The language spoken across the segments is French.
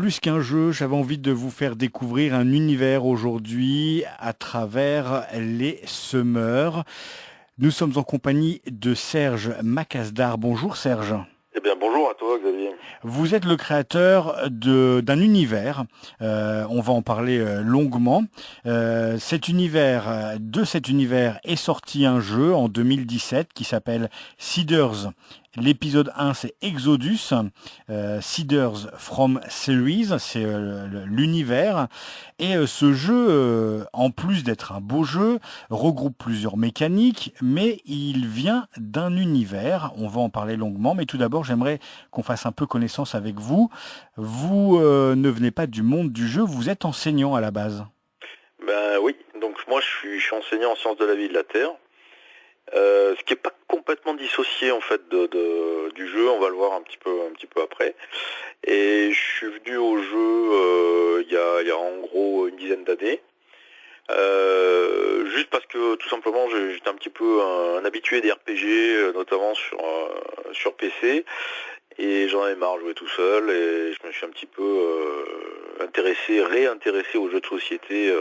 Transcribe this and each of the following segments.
plus qu'un jeu, j'avais envie de vous faire découvrir un univers aujourd'hui à travers les semeurs. Nous sommes en compagnie de Serge Macasdar. Bonjour Serge. Eh bien, bonjour à toi, Xavier. Vous êtes le créateur d'un univers. On va en parler longuement. De cet univers est sorti un jeu en 2017 qui s'appelle Seeders. L'épisode 1, c'est Exodus. Seeders from Series, c'est l'univers. Et ce jeu, en plus d'être un beau jeu, regroupe plusieurs mécaniques, mais il vient d'un univers. On va en parler longuement, mais tout d'abord, j'aimerais qu'on fasse un peu connaissance avec vous. Vous ne venez pas du monde du jeu, vous êtes enseignant à la base. Ben oui, donc moi je suis enseignant en sciences de la vie et de la terre, ce qui n'est pas complètement dissocié en fait du jeu, on va le voir un petit peu après. Et je suis venu au jeu il y a en gros une dizaine d'années, juste parce que tout simplement j'étais un petit peu un habitué des RPG, notamment sur PC. Et j'en avais marre de jouer tout seul et je me suis un petit peu réintéressé aux jeux de société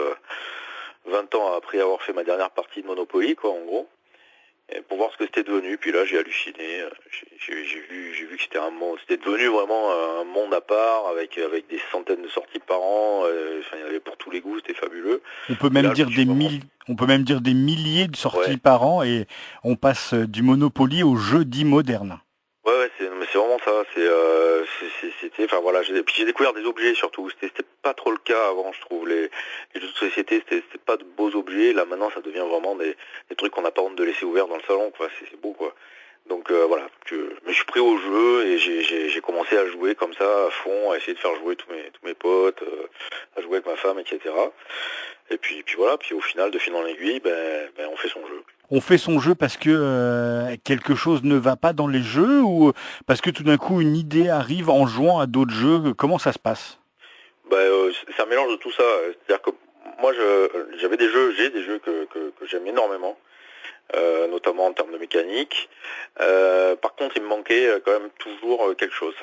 20 ans après avoir fait ma dernière partie de Monopoly, quoi, en gros. Et pour voir ce que c'était devenu, puis là j'ai halluciné, j'ai vu que c'était un monde, c'était devenu vraiment un monde à part avec des centaines de sorties par an, enfin il y en avait pour tous les goûts, c'était fabuleux. On peut Et même là je dire me suis vraiment, on peut même dire des milliers de sorties ouais, par an et on passe du Monopoly au jeu dit moderne. ouais, mais c'est vraiment ça. C'était, enfin voilà, puis j'ai découvert des objets surtout. C'était pas trop le cas avant, je trouve. Les jeux de société, c'était pas de beaux objets. Là maintenant, ça devient vraiment des trucs qu'on n'a pas honte de laisser ouverts dans le salon, quoi. C'est beau, quoi. Donc voilà, mais je suis pris au jeu et j'ai commencé à jouer comme ça à fond, à essayer de faire jouer tous mes potes, à jouer avec ma femme, etc. Et puis voilà, puis au final, de fil en aiguille, ben on fait son jeu. On fait son jeu parce que quelque chose ne va pas dans les jeux ou parce que tout d'un coup une idée arrive en jouant à d'autres jeux. Comment ça se passe? C'est un mélange de tout ça. C'est-à-dire que moi, j'ai des jeux que j'aime énormément, notamment en termes de mécanique. Par contre, il me manquait quand même toujours quelque chose.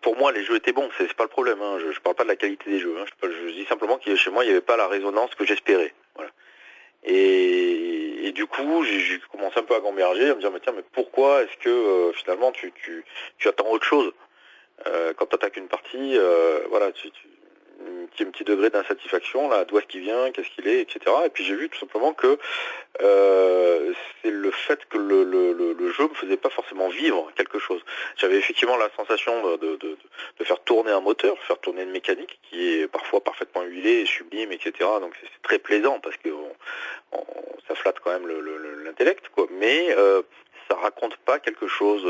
Pour moi, les jeux étaient bons, c'est pas le problème. Hein. Je parle pas de la qualité des jeux. Hein. Je dis simplement que chez moi, il n'y avait pas la résonance que j'espérais. Voilà. Et du coup, j'ai commencé un peu à gamberger, à me dire, mais tiens, mais pourquoi est-ce que finalement tu attends autre chose quand tu attaques une partie, voilà, un petit degré d'insatisfaction, là, d'où est-ce qu'il vient, qu'est-ce qu'il est, etc. Et puis j'ai vu tout simplement que c'est le fait que le jeu me faisait pas forcément vivre quelque chose. J'avais effectivement la sensation de faire tourner un moteur, faire tourner une mécanique qui est parfois parfaitement huilée et sublime, etc. Donc c'est très plaisant parce que ça flatte quand même l'intellect, quoi. Mais ça raconte pas quelque chose,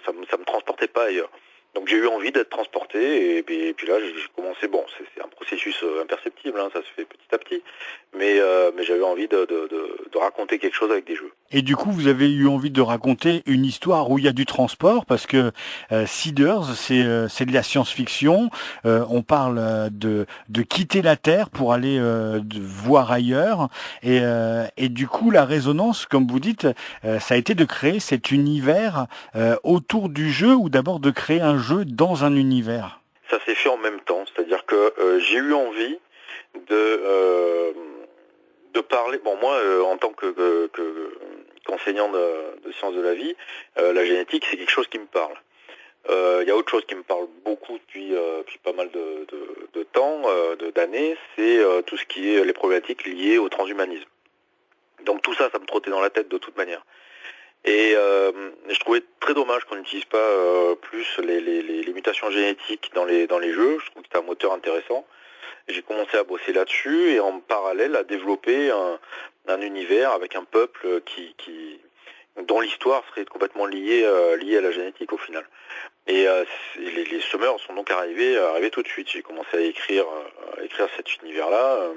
ça me transportait pas ailleurs. Donc j'ai eu envie d'être transporté et puis là j'ai commencé, bon c'est un processus imperceptible, hein, ça se fait petit à petit, mais j'avais envie de raconter quelque chose avec des jeux. Et du coup, vous avez eu envie de raconter une histoire où il y a du transport, parce que Seeders, c'est de la science-fiction. On parle de quitter la Terre pour aller de voir ailleurs. Et du coup, la résonance, comme vous dites, ça a été de créer cet univers autour du jeu, ou d'abord de créer un jeu dans un univers. Ça s'est fait en même temps, c'est-à-dire que j'ai eu envie de euh, de parler. Bon moi en tant qu'enseignant de sciences de la vie, la génétique c'est quelque chose qui me parle. Il y a autre chose qui me parle beaucoup depuis pas mal de temps, d'années, c'est tout ce qui est les problématiques liées au transhumanisme. Donc tout ça, ça me trottait dans la tête de toute manière. Et je trouvais très dommage qu'on n'utilise pas plus les mutations génétiques dans les jeux. Je trouve que c'était un moteur intéressant. J'ai commencé à bosser là-dessus et en parallèle à développer un univers avec un peuple dont l'histoire serait complètement liée à la génétique au final. Et les semeurs sont donc arrivés tout de suite. J'ai commencé à écrire cet univers-là.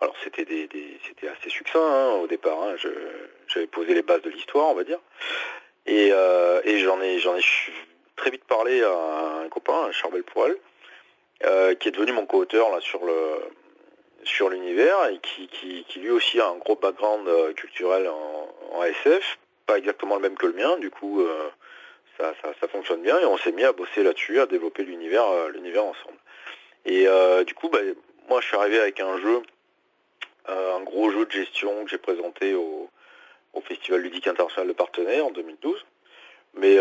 Alors c'était assez succinct hein, au départ. Hein. J'avais posé les bases de l'histoire, on va dire. Et j'en ai très vite parlé à un copain, Charbel Pourel, qui est devenu mon co-auteur là sur l'univers et qui lui aussi a un gros background culturel en SF, pas exactement le même que le mien. Du coup, ça fonctionne bien et on s'est mis à bosser là-dessus, à développer l'univers ensemble. Et du coup, moi je suis arrivé avec un jeu, un gros jeu de gestion que j'ai présenté au Festival ludique international de Parthenay en 2012. Mais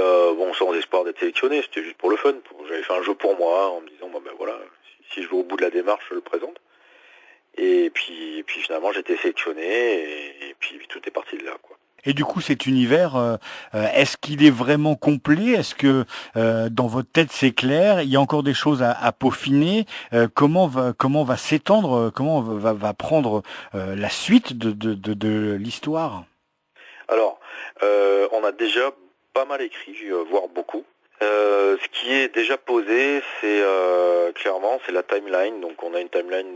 sans espoir d'être sélectionné, c'était juste pour le fun. J'avais fait un jeu pour moi en me disant voilà, si je vais au bout de la démarche, je le présente. Et puis finalement j'ai été sélectionné et puis tout est parti de là, quoi. Et du coup, cet univers, est-ce qu'il est vraiment complet? Est-ce que dans votre tête c'est clair? Il y a encore des choses à peaufiner? Comment va s'étendre? Comment va prendre la suite de l'histoire? Alors, on a déjà pas mal écrit, voire beaucoup. Ce qui est déjà posé, c'est clairement c'est la timeline. Donc on a une timeline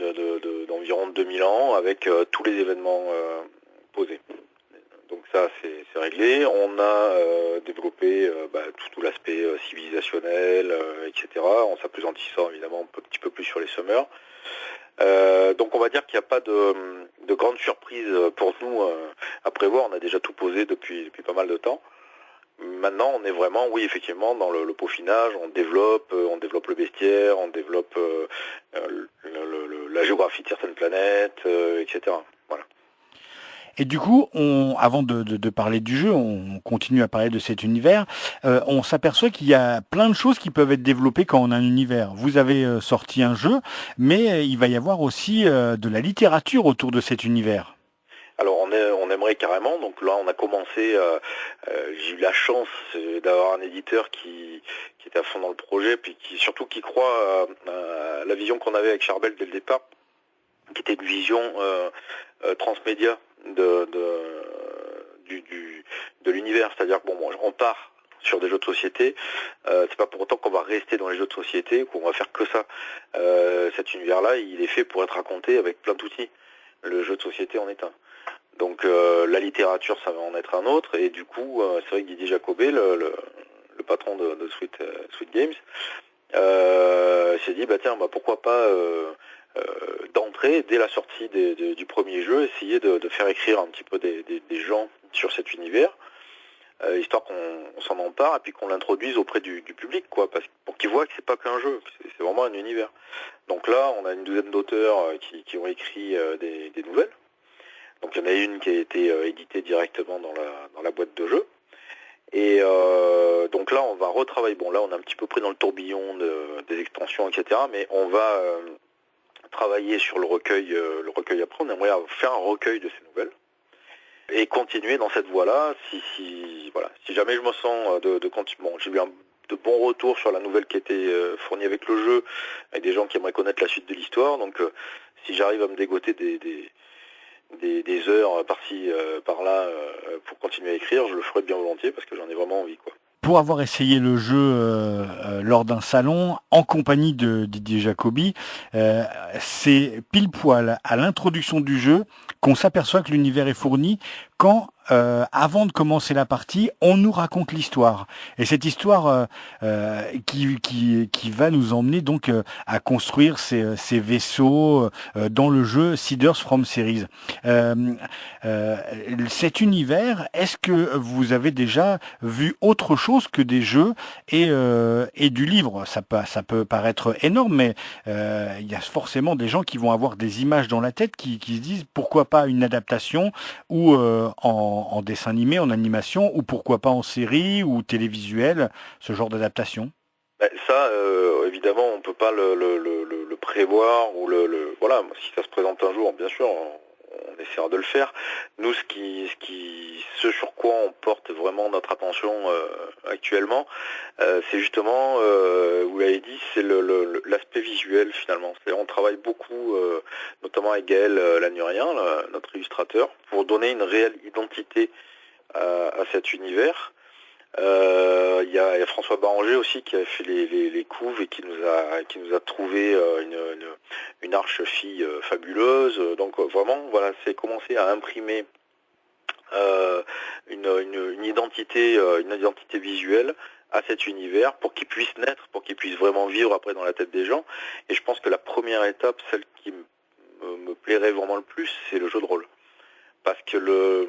d'environ 2000 ans avec tous les événements posés. Donc ça c'est réglé. On a développé tout l'aspect civilisationnel, etc. En s'appesantissant évidemment un petit peu plus sur les Summers. Donc on va dire qu'il n'y a pas de grandes surprises pour nous à prévoir. On a déjà tout posé depuis pas mal de temps. Maintenant, on est vraiment, oui, effectivement, dans le peaufinage. On développe le bestiaire, on développe la géographie de certaines planètes, etc. Voilà. Et du coup, avant de parler du jeu, on continue à parler de cet univers. On s'aperçoit qu'il y a plein de choses qui peuvent être développées quand on a un univers. Vous avez sorti un jeu, mais il va y avoir aussi de la littérature autour de cet univers. Alors on aimerait carrément, donc là on a commencé, j'ai eu la chance d'avoir un éditeur qui était à fond dans le projet, puis surtout qui croit à la vision qu'on avait avec Charbel dès le départ, qui était une vision transmédia de l'univers, c'est-à-dire que on part sur des jeux de société, c'est pas pour autant qu'on va rester dans les jeux de société, qu'on va faire que ça. Cet univers-là, il est fait pour être raconté avec plein d'outils. Le jeu de société en est un. Donc la littérature, ça va en être un autre, et du coup, c'est vrai que Didier Jacobet, le patron de Sweet Games, s'est dit, pourquoi pas d'entrée, dès la sortie du premier jeu, essayer de faire écrire un petit peu des gens sur cet univers, histoire qu'on s'en empare et puis qu'on l'introduise auprès du public, quoi, pour qu'ils voient que c'est pas qu'un jeu, c'est vraiment un univers. Donc là, on a une douzaine d'auteurs qui ont écrit des nouvelles. Donc il y en a une qui a été éditée directement dans la boîte de jeu. Et donc là, on va retravailler. Bon, là, on est un petit peu pris dans le tourbillon des extensions, etc. Mais on va travailler sur le recueil après. On aimerait faire un recueil de ces nouvelles et continuer dans cette voie-là. Si jamais je me sens de continuer. Bon, j'ai eu de bons retours sur la nouvelle qui était fournie avec le jeu, avec des gens qui aimeraient connaître la suite de l'histoire. Donc si j'arrive à me dégoter des heures par-ci, par-là pour continuer à écrire, je le ferai bien volontiers parce que j'en ai vraiment envie, quoi. Pour avoir essayé le jeu lors d'un salon en compagnie de Didier Jacobi, c'est pile poil à l'introduction du jeu qu'on s'aperçoit que l'univers est fourni quand, avant de commencer la partie, on nous raconte l'histoire. Et cette histoire qui va nous emmener donc à construire ces vaisseaux dans le jeu Seeders from Series. Cet univers, est-ce que vous avez déjà vu autre chose que des jeux et du livre? Ça peut paraître énorme, mais il y a forcément des gens qui vont avoir des images dans la tête qui se disent pourquoi pas une adaptation ou en dessin animé, en animation, ou pourquoi pas en série ou télévisuel, ce genre d'adaptation. Ça, évidemment, on peut pas le prévoir ou voilà. Si ça se présente un jour, bien sûr, on essaiera de le faire. Nous, ce sur quoi on porte vraiment notre attention actuellement, c'est justement, vous l'avez dit, c'est l'aspect visuel finalement. On travaille beaucoup, notamment avec Gaël Lanurien, notre illustrateur, pour donner une réelle identité à cet univers. Il y a François Baranger aussi qui a fait les couves et qui nous a trouvé une arche-fille fabuleuse. Donc vraiment, voilà, c'est commencer à imprimer une identité visuelle à cet univers pour qu'il puisse naître, pour qu'il puisse vraiment vivre après dans la tête des gens. Et je pense que la première étape, celle qui me plairait vraiment le plus, c'est le jeu de rôle. Parce que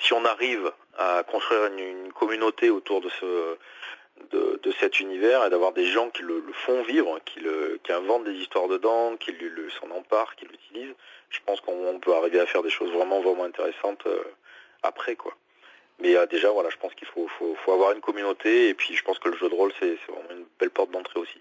si on arrive à construire une communauté autour de cet univers et d'avoir des gens qui le font vivre, qui inventent des histoires dedans, qui s'en emparent, qui l'utilisent. Je pense qu'on peut arriver à faire des choses vraiment, vraiment intéressantes après, quoi. Mais déjà, voilà, je pense qu'il faut avoir une communauté, et puis je pense que le jeu de rôle, c'est vraiment une belle porte d'entrée aussi.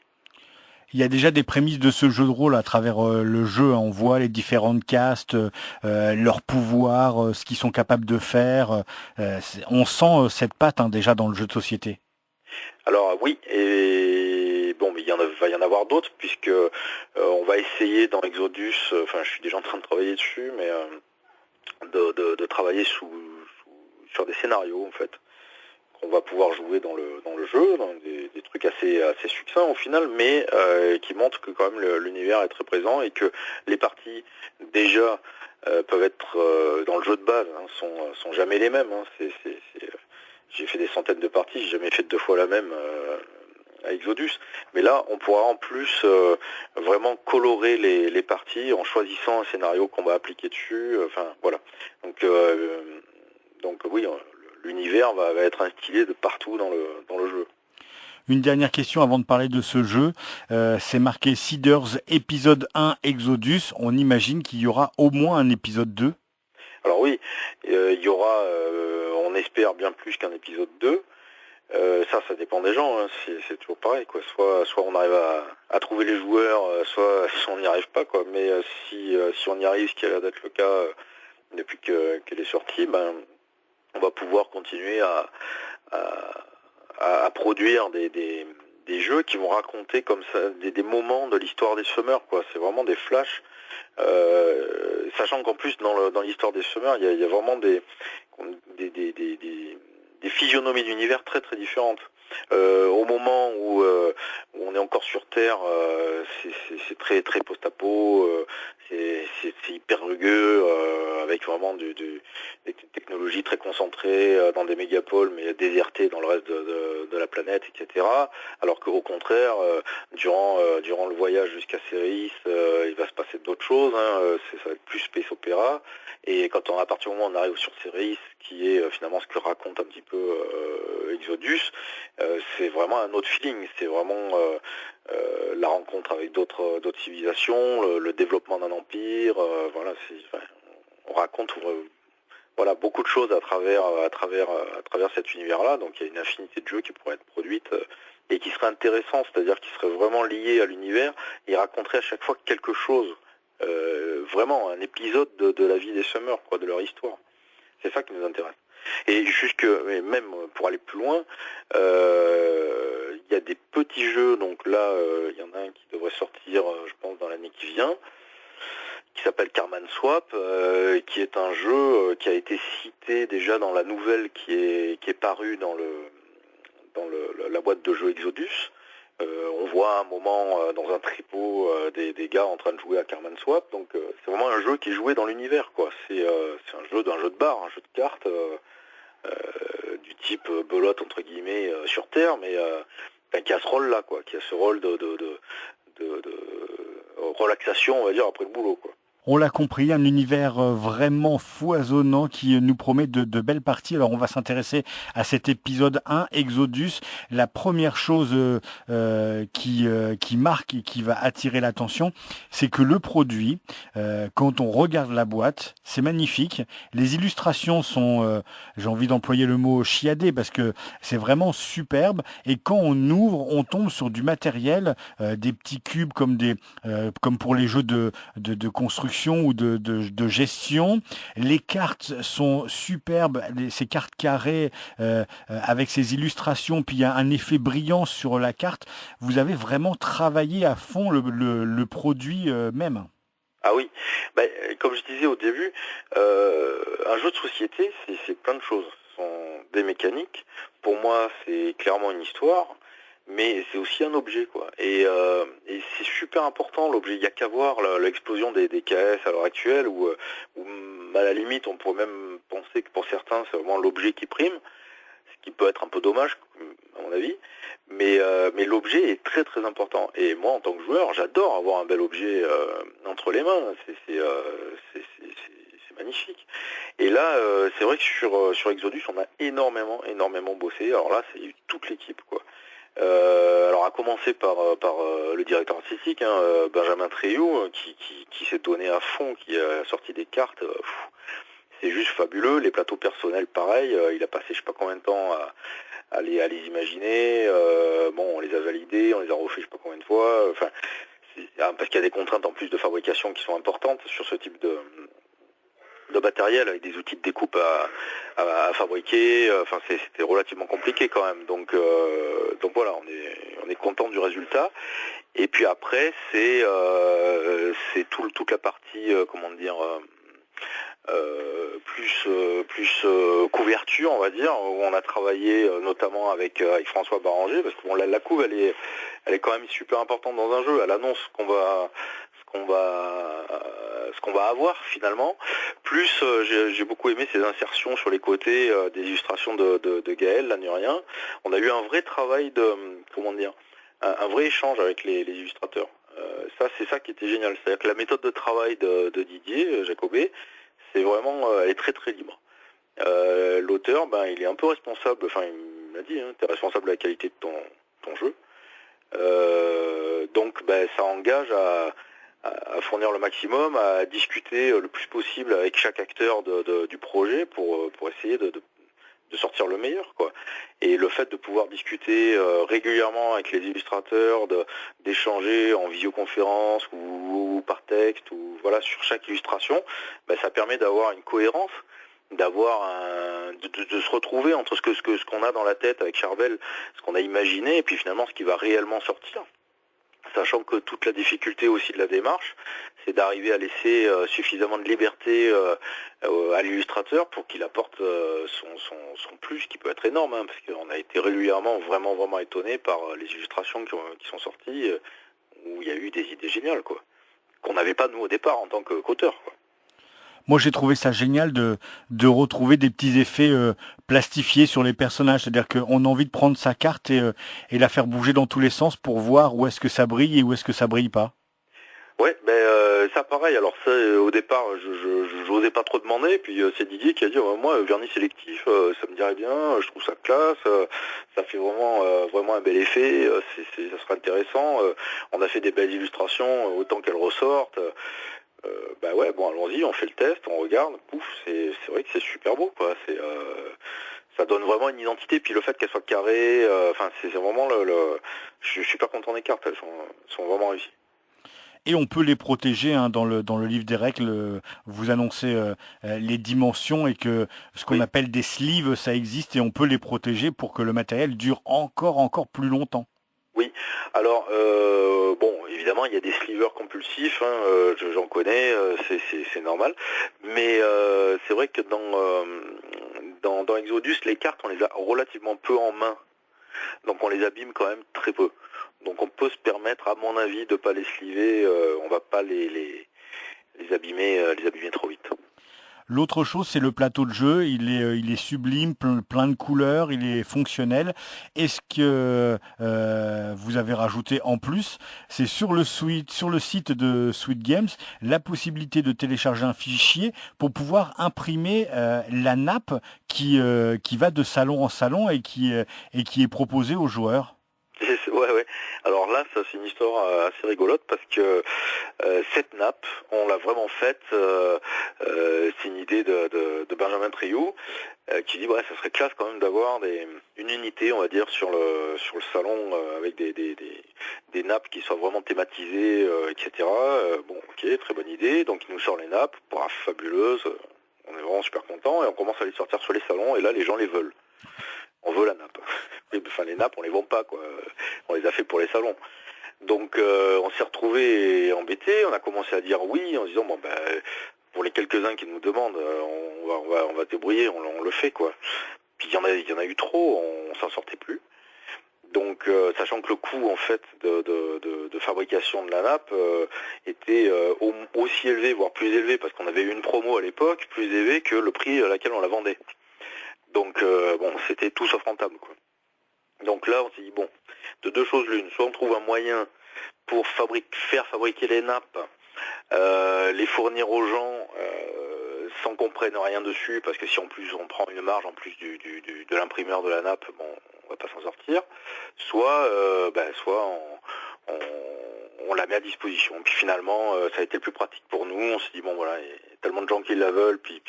Il y a déjà des prémices de ce jeu de rôle à travers le jeu. On voit les différentes castes, leurs pouvoirs, ce qu'ils sont capables de faire. On sent cette patte déjà dans le jeu de société. Alors oui, et bon, mais va y en avoir d'autres, puisque on va essayer dans Exodus, enfin je suis déjà en train de travailler dessus, mais de travailler sur des scénarios en fait, qu'on va pouvoir jouer dans le jeu, dans des trucs assez succincts au final, mais qui montrent que quand même l'univers est très présent et que les parties déjà peuvent être dans le jeu de base, hein, sont jamais les mêmes. Hein. J'ai fait des centaines de parties, j'ai jamais fait 2 fois la même à Exodus, mais là on pourra en plus vraiment colorer les parties en choisissant un scénario qu'on va appliquer dessus. Enfin voilà. Donc oui, l'univers va être instillé de partout dans le jeu. Une dernière question avant de parler de ce jeu. C'est marqué Seeders épisode 1 Exodus. On imagine qu'il y aura au moins un épisode 2. Alors oui, il y aura, on espère bien plus qu'un épisode 2. Ça dépend des gens, hein. C'est toujours pareil, quoi. Soit on arrive à trouver les joueurs, soit on n'y arrive pas, quoi. Mais si on y arrive, ce qui a l'air d'être le cas depuis qu'elle est sortie, ben on va pouvoir continuer à produire des jeux qui vont raconter comme ça des moments de l'histoire des semeurs, quoi. C'est vraiment des flashs, sachant qu'en plus dans l'histoire des semeurs, il y a vraiment des physionomies d'univers très très différentes. Au moment où on est encore sur Terre, c'est très très post-apo, c'est hyper rugueux, avec vraiment des technologies très concentrées dans des mégapoles, mais désertées dans le reste de la planète, etc. Alors qu'au contraire, durant le voyage jusqu'à Céris, il va se passer d'autres choses, hein, ça va être plus space opéra. Et à partir du moment où on arrive sur Céris, qui est finalement ce que raconte un petit peu Exodus, c'est vraiment un autre feeling. C'est vraiment la rencontre avec d'autres civilisations, le développement d'un empire. Voilà, on raconte voilà beaucoup de choses à travers cet univers-là. Donc il y a une infinité de jeux qui pourraient être produites et qui seraient intéressants, c'est-à-dire qui seraient vraiment liés à l'univers et raconteraient à chaque fois quelque chose. Vraiment un épisode de la vie des Summers, quoi, de leur histoire. C'est ça qui nous intéresse. Et même pour aller plus loin, il y a des petits jeux, donc là il y en a un qui devrait sortir, je pense, dans l'année qui vient, qui s'appelle Carman Swap, qui est un jeu qui a été cité déjà dans la nouvelle qui est parue dans la boîte de jeux Exodus. On voit un moment dans un tripot des gars en train de jouer à Carman Swap, donc c'est vraiment un jeu qui est joué dans l'univers, quoi. C'est un jeu de bar, un jeu de cartes du type belote entre guillemets sur Terre, mais qui a ce rôle-là, quoi, qui a ce rôle de relaxation, on va dire, après le boulot, quoi. On l'a compris, un univers vraiment foisonnant qui nous promet de belles parties. Alors on va s'intéresser à cet épisode 1, Exodus. La première chose qui marque et qui va attirer l'attention, c'est que le produit, quand on regarde la boîte, c'est magnifique. Les illustrations sont, j'ai envie d'employer le mot chiadées, parce que c'est vraiment superbe. Et quand on ouvre, on tombe sur du matériel, des petits cubes comme pour les jeux de construction ou de gestion. Les cartes sont superbes, ces cartes carrées avec ces illustrations, puis il y a un effet brillant sur la carte. Vous avez vraiment travaillé à fond le produit même. Ah oui, comme je disais au début, un jeu de société, c'est plein de choses. Ce sont des mécaniques. Pour moi, c'est clairement une histoire. Mais c'est aussi un objet, quoi. Et c'est super important, l'objet. Il n'y a qu'à voir l'explosion des KS à l'heure actuelle, où à la limite, on pourrait même penser que pour certains, c'est vraiment l'objet qui prime, ce qui peut être un peu dommage, à mon avis. Mais l'objet est très très important. Et moi, en tant que joueur, j'adore avoir un bel objet entre les mains. C'est magnifique. Et là, c'est vrai que sur Exodus, on a énormément bossé. Alors là, c'est toute l'équipe, quoi. Alors à commencer par le directeur artistique, Benjamin Treilloux, qui s'est donné à fond, qui a sorti des cartes. C'est juste fabuleux. Les plateaux personnels, pareil. Il a passé je sais pas combien de temps à les imaginer. On les a validés, on les a refait je sais pas combien de fois. Enfin, parce qu'il y a des contraintes en plus de fabrication qui sont importantes sur ce type de matériel, avec des outils de découpe à fabriquer. Enfin, c'était relativement compliqué quand même. Donc voilà, on est content du résultat. Et puis après, c'est toute la partie, plus couverture, on va dire, où on a travaillé notamment avec François Baranger, parce que bon, la couve elle est quand même super importante dans un jeu. Elle annonce ce qu'on va avoir finalement. Plus j'ai beaucoup aimé ces insertions sur les côtés des illustrations de Gaël Lanurien. On a eu un vrai travail un vrai échange avec les illustrateurs. C'est ça qui était génial. C'est-à-dire que la méthode de travail de Didier Jacobet, c'est vraiment, elle est très très libre. L'auteur, il est un peu responsable, enfin il m'a dit, tu es responsable de la qualité de ton jeu. Donc ça engage à fournir le maximum, à discuter le plus possible avec chaque acteur du projet pour essayer de sortir le meilleur, quoi. Et le fait de pouvoir discuter régulièrement avec les illustrateurs, d'échanger en visioconférence ou par texte ou voilà sur chaque illustration, ça permet d'avoir une cohérence, de se retrouver entre ce qu'on a dans la tête avec Charbel, ce qu'on a imaginé et puis finalement ce qui va réellement sortir. Sachant que toute la difficulté aussi de la démarche, c'est d'arriver à laisser suffisamment de liberté à l'illustrateur pour qu'il apporte son plus, qui peut être énorme, parce qu'on a été régulièrement vraiment étonné par les illustrations qui sont sorties, où il y a eu des idées géniales, quoi, qu'on n'avait pas nous au départ en tant qu'auteur, quoi. Moi, j'ai trouvé ça génial de retrouver des petits effets plastifiés sur les personnages. C'est-à-dire qu'on a envie de prendre sa carte et la faire bouger dans tous les sens pour voir où est-ce que ça brille et où est-ce que ça brille pas. Ouais, ça pareil. Alors ça, au départ, je n'osais pas trop demander. Puis c'est Didier qui a dit moi, vernis sélectif, ça me dirait bien. Je trouve ça classe. Ça fait vraiment un bel effet. Ça serait intéressant. On a fait des belles illustrations, autant qu'elles ressortent. Allons-y, on fait le test, on regarde, pouf, c'est vrai que c'est super beau, quoi. Ça donne vraiment une identité, puis le fait qu'elle soit carrée, c'est vraiment je suis super content des cartes, elles sont vraiment réussies. Et on peut les protéger dans le livre des règles. Vous annoncez les dimensions et que ce qu'on appelle des sleeves, ça existe et on peut les protéger pour que le matériel dure encore plus longtemps. Oui, alors évidemment il y a des slivers compulsifs, j'en connais, c'est normal, mais c'est vrai que dans Exodus, les cartes on les a relativement peu en main, donc on les abîme quand même très peu. Donc on peut se permettre, à mon avis, de pas les sliver, on va pas les abîmer trop vite. L'autre chose, c'est le plateau de jeu. Il est sublime, plein de couleurs, il est fonctionnel. Et ce que vous avez rajouté en plus, c'est sur le site de Sweet Games, la possibilité de télécharger un fichier pour pouvoir imprimer la nappe qui va de salon en salon et qui est proposée aux joueurs. Ouais. Alors là, ça c'est une histoire assez rigolote parce que cette nappe, on l'a vraiment faite. C'est une idée de Benjamin Treilloux qui dit ça serait classe quand même d'avoir une unité, on va dire, sur le salon avec des nappes qui soient vraiment thématisées, etc. Ok, très bonne idée. Donc il nous sort les nappes, fabuleuse. On est vraiment super content et on commence à les sortir sur les salons et là les gens les veulent. On veut la nappe. Enfin, les nappes, on les vend pas, quoi. On les a fait pour les salons. Donc, on s'est retrouvés embêtés. On a commencé à dire oui, en se disant pour les quelques-uns qui nous demandent, on va débrouiller, on le fait, quoi. Puis il y en a eu trop, on s'en sortait plus. Donc, sachant que le coût en fait de fabrication de la nappe était aussi élevé, voire plus élevé, parce qu'on avait eu une promo à l'époque, plus élevé que le prix à laquelle on la vendait. Donc c'était tout sauf rentable, quoi. Donc là on s'est dit de deux choses l'une, soit on trouve un moyen pour faire fabriquer les nappes, les fournir aux gens sans qu'on prenne rien dessus, parce que si en plus on prend une marge en plus de l'imprimeur de la nappe, bon, on va pas s'en sortir. Soit on la met à disposition. Puis finalement, ça a été le plus pratique pour nous. On s'est dit bon voilà, il y a tellement de gens qui la veulent. Puis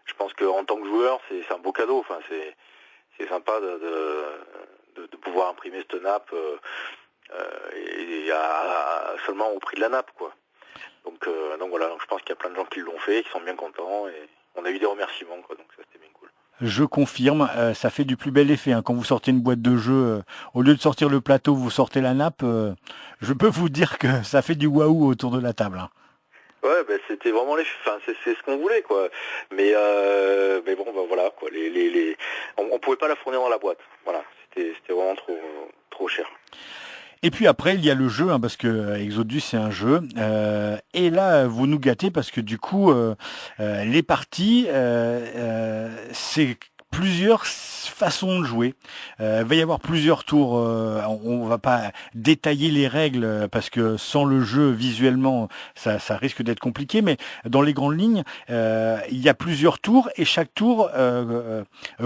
je pense qu'en tant que joueur, c'est un beau cadeau. Enfin, c'est sympa de pouvoir imprimer cette nappe et seulement au prix de la nappe, quoi. Donc voilà, je pense qu'il y a plein de gens qui l'ont fait, qui sont bien contents, et on a eu des remerciements, quoi. Donc ça, c'était bien cool. Je confirme, ça fait du plus bel effet. Quand vous sortez une boîte de jeu, au lieu de sortir le plateau, vous sortez la nappe. Je peux vous dire que ça fait du waouh autour de la table. Ouais, c'était vraiment c'est ce qu'on voulait, quoi. Mais bon, voilà, quoi. On pouvait pas la fournir dans la boîte. Voilà, c'était vraiment trop cher. Et puis après, il y a le jeu, parce que Exodus, c'est un jeu. Et là, vous nous gâtez parce que du coup, les parties, c'est plusieurs façons de jouer. Il va y avoir plusieurs tours. On va pas détailler les règles parce que sans le jeu, visuellement, ça risque d'être compliqué. Mais dans les grandes lignes, il y a plusieurs tours et chaque tour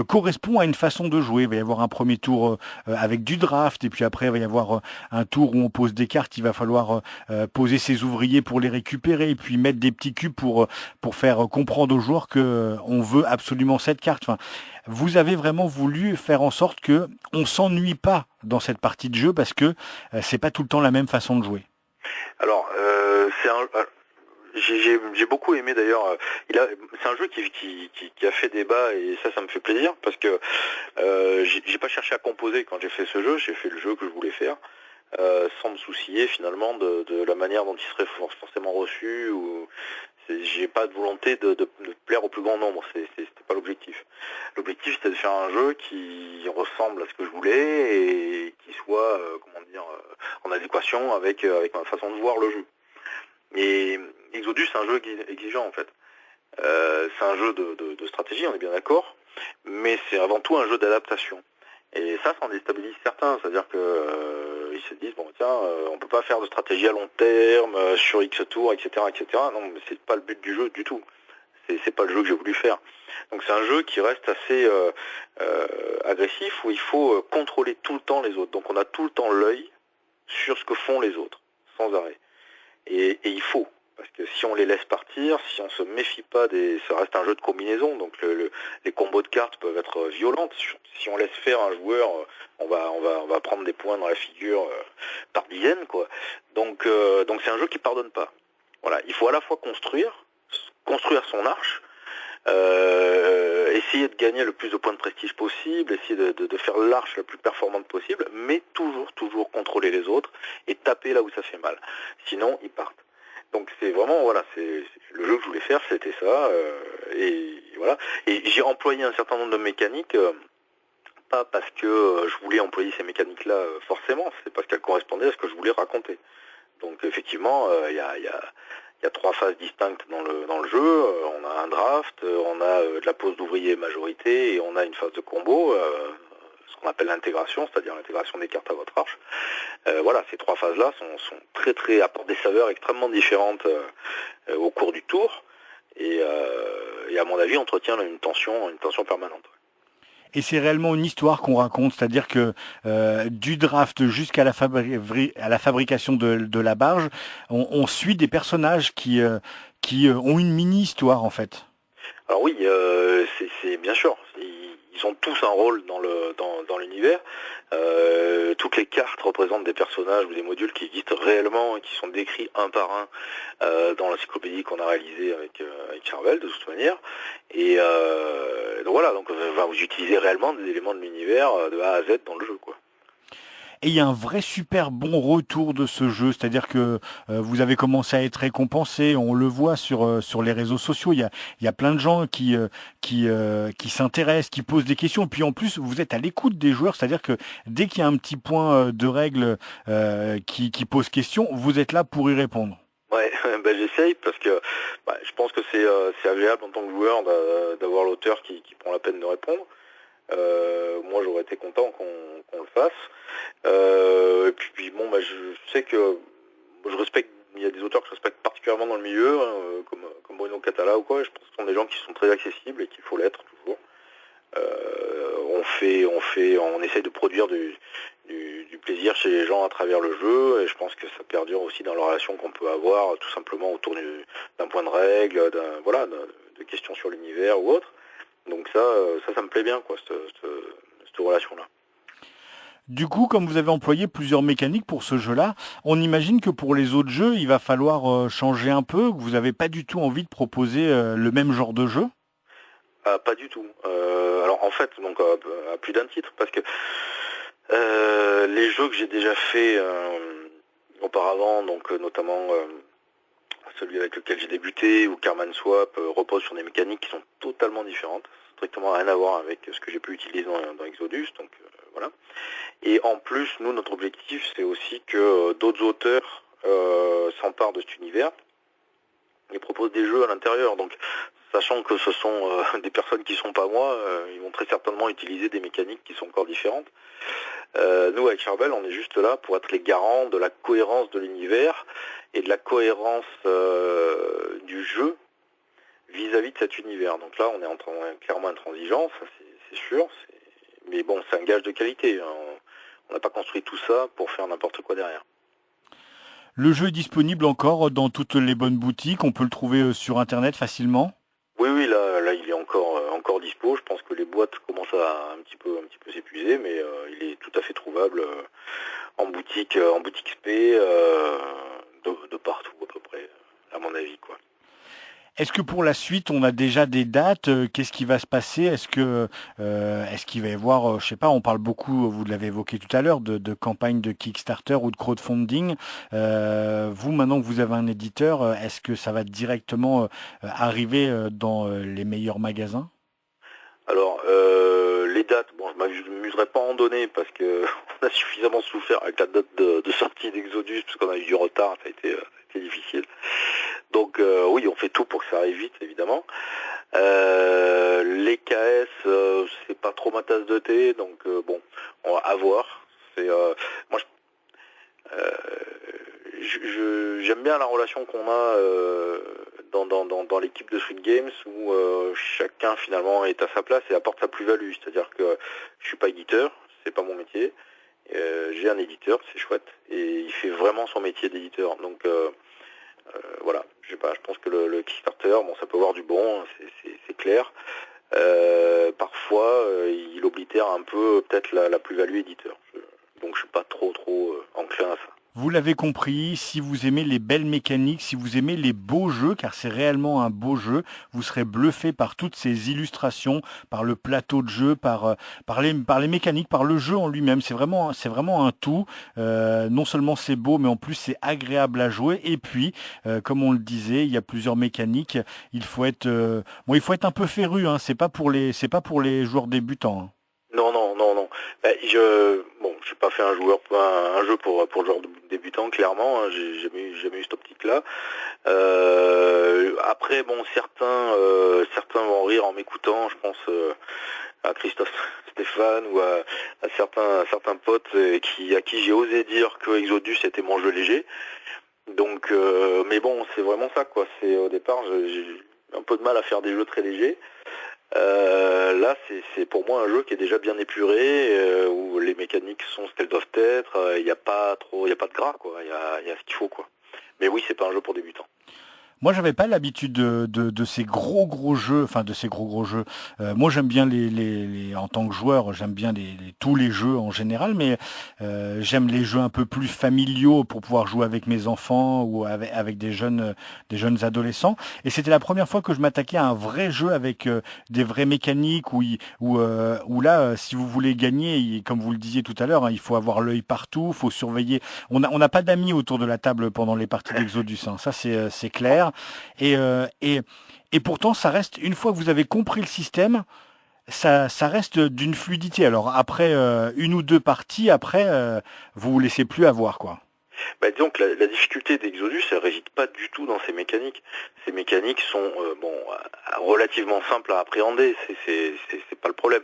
correspond à une façon de jouer. Il va y avoir un premier tour avec du draft et puis après, il va y avoir un tour où on pose des cartes, il va falloir poser ses ouvriers pour les récupérer et puis mettre des petits cubes pour faire comprendre aux joueurs que on veut absolument cette carte. Enfin, vous avez vraiment voulu faire en sorte que on s'ennuie pas dans cette partie de jeu parce que c'est pas tout le temps la même façon de jouer. Alors, j'ai beaucoup aimé d'ailleurs. C'est un jeu qui a fait débat et ça me fait plaisir parce que j'ai pas cherché à composer quand j'ai fait ce jeu. J'ai fait le jeu que je voulais faire. Sans me soucier finalement de la manière dont il serait forcément reçu. J'ai pas de volonté de plaire au plus grand nombre, c'était pas l'objectif. L'objectif c'était de faire un jeu qui ressemble à ce que je voulais et qui soit en adéquation avec ma façon de voir le jeu. Et Exodus c'est un jeu exigeant en fait. C'est un jeu de stratégie, on est bien d'accord, mais c'est avant tout un jeu d'adaptation. Et ça en déstabilise certains, c'est-à-dire que ils se disent bon tiens, on peut pas faire de stratégie à long terme sur X tours, etc., etc. Non, mais c'est pas le but du jeu du tout. C'est pas le jeu que j'ai voulu faire. Donc c'est un jeu qui reste assez agressif où il faut contrôler tout le temps les autres. Donc on a tout le temps l'œil sur ce que font les autres, sans arrêt. Et il faut. Parce que si on les laisse partir, si on se méfie pas ça reste un jeu de combinaison, donc les combos de cartes peuvent être violentes. Si on laisse faire un joueur, on va prendre des points dans la figure par dizaines, quoi. Donc c'est un jeu qui pardonne pas. Voilà, il faut à la fois construire son arche, essayer de gagner le plus de points de prestige possible, essayer de faire l'arche la plus performante possible, mais toujours contrôler les autres et taper là où ça fait mal. Sinon, ils partent. Donc c'est vraiment c'est le jeu que je voulais faire, c'était ça, et voilà. Et j'ai employé un certain nombre de mécaniques, pas parce que je voulais employer ces mécaniques-là forcément, c'est parce qu'elles correspondaient à ce que je voulais raconter. Donc effectivement, il y a 3 phases distinctes dans le jeu. On a un draft, on a de la pose d'ouvrier majorité et on a une phase de combo. Ce qu'on appelle l'intégration, c'est-à-dire l'intégration des cartes à votre arche. Ces 3 phases-là sont très apportent des saveurs extrêmement différentes au cours du tour et à mon avis entretient une tension permanente. Et c'est réellement une histoire qu'on raconte, c'est-à-dire que du draft jusqu'à la fabrication de la barge, on suit des personnages qui ont une mini-histoire en fait. Alors oui, c'est bien sûr. Ils ont tous un rôle dans l'univers. Toutes les cartes représentent des personnages ou des modules qui existent réellement et qui sont décrits un par un dans l'encyclopédie qu'on a réalisée avec Charvel de toute manière. Et donc voilà, vous utilisez réellement des éléments de l'univers de A à Z dans le jeu, quoi. Et il y a un vrai super bon retour de ce jeu, c'est-à-dire que vous avez commencé à être récompensé, on le voit sur les réseaux sociaux, il y a plein de gens qui s'intéressent, qui posent des questions, et puis en plus vous êtes à l'écoute des joueurs, c'est-à-dire que dès qu'il y a un petit point de règle qui pose question, vous êtes là pour y répondre. Ouais, j'essaye parce que je pense que c'est agréable en tant que joueur d'avoir l'auteur qui prend la peine de répondre. Moi j'aurais été content qu'on le fasse. Et puis bon, je sais que je respecte, il y a des auteurs que je respecte particulièrement dans le milieu, comme comme Bruno Catala ou quoi. Je pense que ce sont des gens qui sont très accessibles et qu'il faut l'être toujours. On essaye de produire du plaisir chez les gens à travers le jeu, et je pense que ça perdure aussi dans la relation qu'on peut avoir tout simplement autour d'un point de règle, de questions sur l'univers ou autre. Donc ça me plaît bien, quoi, cette relation-là. Du coup, comme vous avez employé plusieurs mécaniques pour ce jeu-là, on imagine que pour les autres jeux, il va falloir changer un peu, que vous n'avez pas du tout envie de proposer le même genre de jeu? Pas du tout. Alors en fait, donc à plus d'un titre, parce que les jeux que j'ai déjà fait auparavant, donc notamment celui avec lequel j'ai débuté, ou Carman Swap, repose sur des mécaniques qui sont totalement différentes, strictement rien à voir avec ce que j'ai pu utiliser dans Exodus, donc voilà. Et en plus, nous, notre objectif, c'est aussi que d'autres auteurs s'emparent de cet univers et proposent des jeux à l'intérieur. Donc, sachant que ce sont des personnes qui sont pas moi, ils vont très certainement utiliser des mécaniques qui sont encore différentes. Nous, avec Charbel, on est juste là pour être les garants de la cohérence de l'univers et de la cohérence du jeu vis-à-vis de cet univers. Donc là, on est clairement intransigeant, ça c'est sûr. Mais bon, c'est un gage de qualité. On n'a pas construit tout ça pour faire n'importe quoi derrière. Le jeu est disponible encore dans toutes les bonnes boutiques, on peut le trouver sur Internet facilement? Oui, là, il est encore dispo. Je pense que les boîtes commencent à un petit peu s'épuiser, mais il est tout à fait trouvable en boutique SP, de partout à peu près, à mon avis, quoi. Est-ce que pour la suite, on a déjà des dates? Qu'est-ce qui va se passer? Est-ce qu'il va y avoir, je sais pas, on parle beaucoup, vous l'avez évoqué tout à l'heure, de campagne de Kickstarter ou de crowdfunding. Vous, maintenant que vous avez un éditeur, est-ce que ça va directement arriver dans les meilleurs magasins? Alors, les dates, bon, je m'amuserai pas à en donner parce que on a suffisamment souffert avec la date de sortie d'Exodus, parce qu'on a eu du retard, ça a été difficile. Donc oui, on fait tout pour que ça arrive vite, évidemment. Les KS, c'est pas trop ma tasse de thé, donc bon, on va à voir. Moi, j'aime bien la relation qu'on a dans l'équipe de Sweet Games, où chacun finalement est à sa place et apporte sa plus-value. C'est-à-dire que je suis pas éditeur, c'est pas mon métier. J'ai un éditeur, c'est chouette, et il fait vraiment son métier d'éditeur. Donc voilà, je pense que le Kickstarter, bon, ça peut avoir du bon, c'est clair. Parfois, il oblitère un peu peut-être la plus-value éditeur. Donc je suis pas trop enclin à ça. Vous l'avez compris, si vous aimez les belles mécaniques, si vous aimez les beaux jeux, car c'est réellement un beau jeu, vous serez bluffé par toutes ces illustrations, par le plateau de jeu, par les mécaniques, par le jeu en lui-même. C'est vraiment un tout. Non seulement c'est beau, mais en plus c'est agréable à jouer. Et puis, comme on le disait, il y a plusieurs mécaniques. Il faut être un peu féru, hein. C'est pas pour les joueurs débutants, hein. Non. Je n'ai pas fait un jeu pour le genre de débutant, clairement. Hein, j'ai jamais eu cette optique-là. Après, bon, certains vont rire en m'écoutant. Je pense à Christophe Stéphane ou à certains potes à qui j'ai osé dire que Exodus était mon jeu léger. Donc, mais bon, c'est vraiment ça, quoi. C'est au départ, j'ai un peu de mal à faire des jeux très légers. Là, c'est pour moi un jeu qui est déjà bien épuré, où les mécaniques sont ce qu'elles doivent être. Il n'y a pas de gras, quoi. Il y a ce qu'il faut, quoi. Mais oui, c'est pas un jeu pour débutants. Moi, j'avais pas l'habitude de ces gros jeux, enfin de ces gros jeux. Moi, j'aime bien en tant que joueur, j'aime bien tous les jeux en général, mais j'aime les jeux un peu plus familiaux pour pouvoir jouer avec mes enfants ou avec des jeunes adolescents. Et c'était la première fois que je m'attaquais à un vrai jeu avec des vraies mécaniques où là, si vous voulez gagner, comme vous le disiez tout à l'heure, hein, il faut avoir l'œil partout, faut surveiller. On n'a pas d'amis autour de la table pendant les parties d'Exodus, hein. Ça, c'est clair. Et pourtant, ça reste, une fois que vous avez compris le système, ça reste d'une fluidité. Alors après une ou deux parties, après, vous vous laissez plus avoir, quoi. Disons que la difficulté d'Exodus, elle réside pas du tout dans ces mécaniques. Ces mécaniques sont relativement simples à appréhender, c'est pas le problème.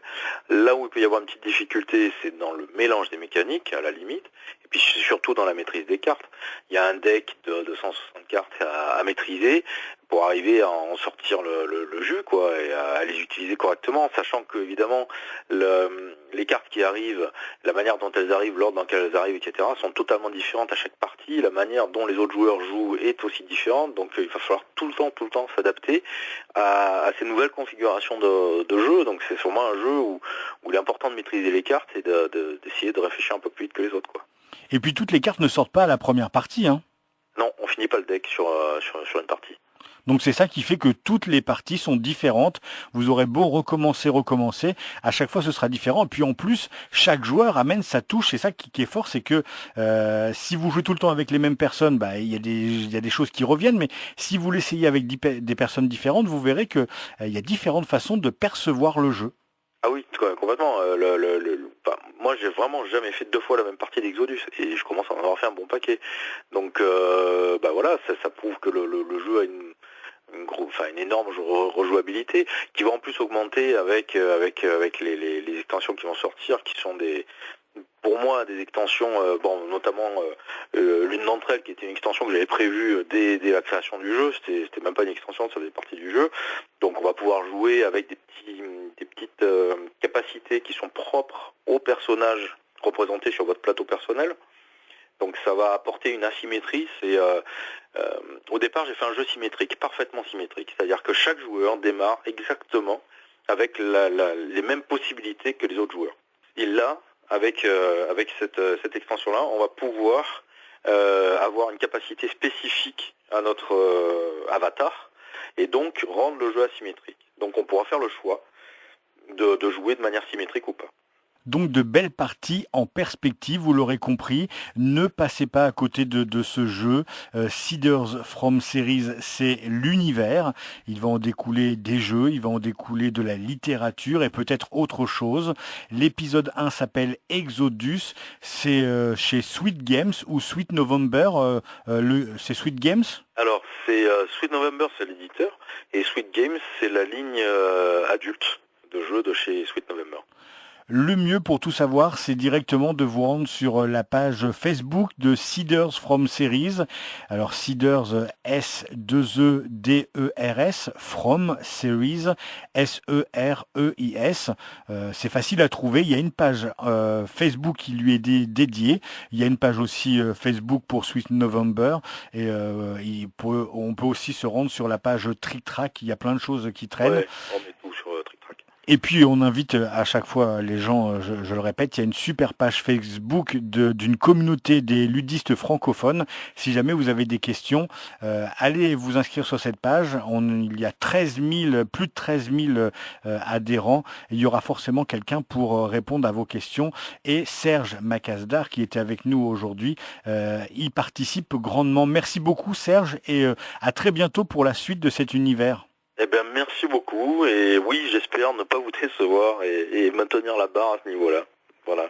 Là où il peut y avoir une petite difficulté, c'est dans le mélange des mécaniques, à la limite, et puis surtout dans la maîtrise des cartes. Il y a un deck de 160 cartes à maîtriser. pour arriver à en sortir le jus, quoi, et à les utiliser correctement, sachant que évidemment les cartes qui arrivent, la manière dont elles arrivent, l'ordre dans lequel elles arrivent, etc., sont totalement différentes à chaque partie. La manière dont les autres joueurs jouent est aussi différente, donc il va falloir tout le temps s'adapter à ces nouvelles configurations de jeu. Donc c'est sûrement un jeu où il est important de maîtriser les cartes et d'essayer de réfléchir un peu plus vite que les autres, quoi. Et puis toutes les cartes ne sortent pas à la première partie, hein. Non, on finit pas le deck sur une partie. Donc c'est ça qui fait que toutes les parties sont différentes. Vous aurez beau recommencer, à chaque fois ce sera différent. Et puis en plus, chaque joueur amène sa touche. C'est ça qui est fort, c'est que si vous jouez tout le temps avec les mêmes personnes, bah il y a des choses qui reviennent. Mais si vous l'essayez avec des personnes différentes, vous verrez que il y a différentes façons de percevoir le jeu. Ah oui, complètement. Moi, j'ai vraiment jamais fait 2 fois la même partie d'Exodus et je commence à en avoir fait un bon paquet. Donc, voilà, ça prouve que le jeu a une énorme rejouabilité qui va en plus augmenter avec les extensions qui vont sortir, qui sont pour moi des extensions, notamment l'une d'entre elles qui était une extension que j'avais prévue dès la création du jeu. C'était même pas une extension, ça faisait partie du jeu. Donc on va pouvoir jouer avec des petites capacités qui sont propres aux personnages représentés sur votre plateau personnel. Donc ça va apporter une asymétrie. Au départ, j'ai fait un jeu symétrique, parfaitement symétrique. C'est-à-dire que chaque joueur démarre exactement avec les mêmes possibilités que les autres joueurs. Et là, avec cette extension-là, on va pouvoir avoir une capacité spécifique à notre avatar et donc rendre le jeu asymétrique. Donc on pourra faire le choix de jouer de manière symétrique ou pas. Donc de belles parties en perspective, vous l'aurez compris. Ne passez pas à côté de ce jeu. Seeders from Series, c'est l'univers. Il va en découler des jeux, il va en découler de la littérature et peut-être autre chose. L'épisode 1 s'appelle Exodus. C'est chez Sweet Games ou Sweet November. C'est Sweet Games ? Alors, c'est Sweet November, c'est l'éditeur, et Sweet Games, c'est la ligne adulte de jeux de chez Sweet November. Le mieux pour tout savoir, c'est directement de vous rendre sur la page Facebook de Seeders from Series. Alors Seeders, S-2-E-D-E-R-S, from Series, S-E-R-E-I-S. C'est facile à trouver. Il y a une page Facebook qui lui est dédiée. Il y a une page aussi Facebook pour Sweet November. Et on peut aussi se rendre sur la page Trick Track. Il y a plein de choses qui traînent. Ouais, on met tout sur Trick Track. Et puis on invite à chaque fois les gens, je le répète, il y a une super page Facebook d'une communauté des ludistes francophones. Si jamais vous avez des questions, allez vous inscrire sur cette page. Il y a plus de 13 000 adhérents. Il y aura forcément quelqu'un pour répondre à vos questions. Et Serge Macasdar, qui était avec nous aujourd'hui, il participe grandement. Merci beaucoup Serge et à très bientôt pour la suite de cet univers. Eh bien, merci beaucoup, et oui, j'espère ne pas vous décevoir et maintenir la barre à ce niveau-là. Voilà.